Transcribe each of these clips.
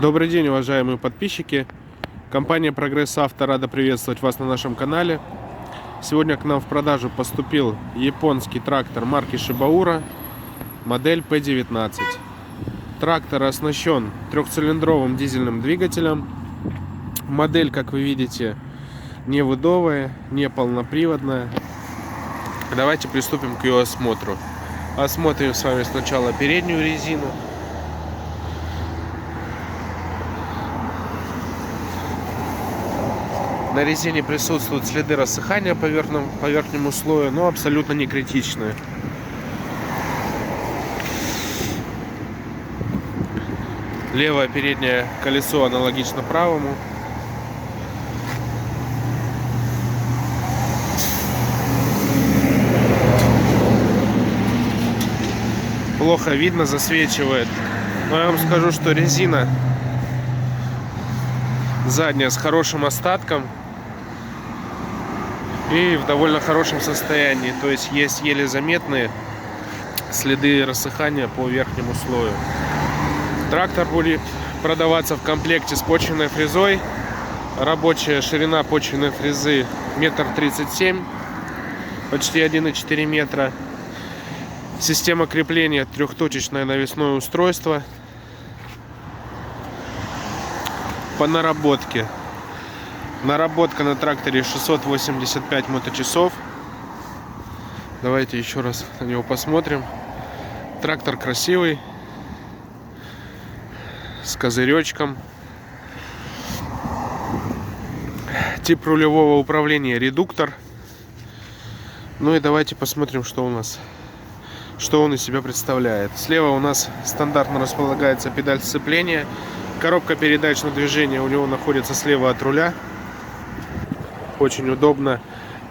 Добрый день, уважаемые подписчики. Компания Прогресс Авто рада приветствовать вас на нашем канале. Сегодня к нам в продажу поступил японский трактор марки Шибаура, модель P19. Трактор оснащен трехцилиндровым дизельным двигателем. Модель, как вы видите, не выдовая, не полноприводная. Давайте приступим к ее осмотру. Осмотрим с вами сначала переднюю резину. На резине присутствуют следы рассыхания по верхнему слою, но абсолютно не критичные. Левое переднее колесо аналогично правому. Плохо видно, засвечивает. Но я вам скажу, что резина задняя с хорошим остатком и в довольно хорошем состоянии. То есть еле заметные следы рассыхания по верхнему слою. Трактор будет продаваться в комплекте с почвенной фрезой. Рабочая ширина почвенной фрезы 1,37 м, почти 1,4 метра. Система крепления трехточечное навесное устройство. По наработке. Наработка на тракторе 685 моточасов. Давайте еще раз на него посмотрим. Трактор красивый, с козыречком. Тип рулевого управления редуктор. Ну и давайте посмотрим, что он из себя представляет. Слева у нас стандартно располагается педаль сцепления. Коробка передач на движение у него находится слева от руля. Очень удобно.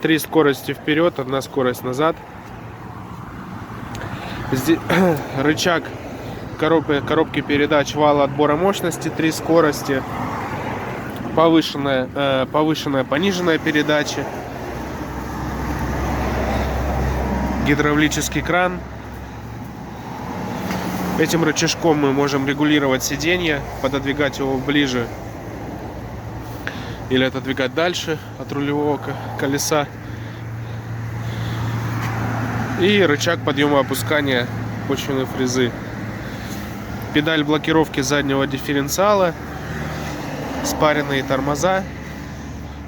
3 скорости вперед, 1 скорость назад. Здесь рычаг коробки передач вала отбора мощности, 3 скорости. Повышенная, пониженная передача. Гидравлический кран. Этим рычажком мы можем регулировать сиденье, пододвигать его ближе или отодвигать дальше от рулевого колеса. И рычаг подъема-опускания почвенной фрезы. Педаль блокировки заднего дифференциала, спаренные тормоза,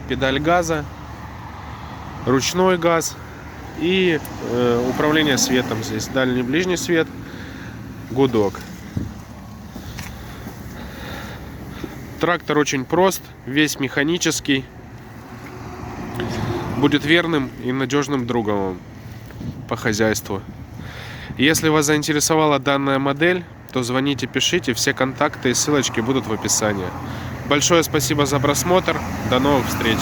педаль газа, ручной газ и управление светом. Здесь дальний и ближний свет, гудок. Трактор очень прост, весь механический, будет верным и надежным другом по хозяйству. Если вас заинтересовала данная модель, то звоните, пишите, все контакты и ссылочки будут в описании. Большое спасибо за просмотр, до новых встреч!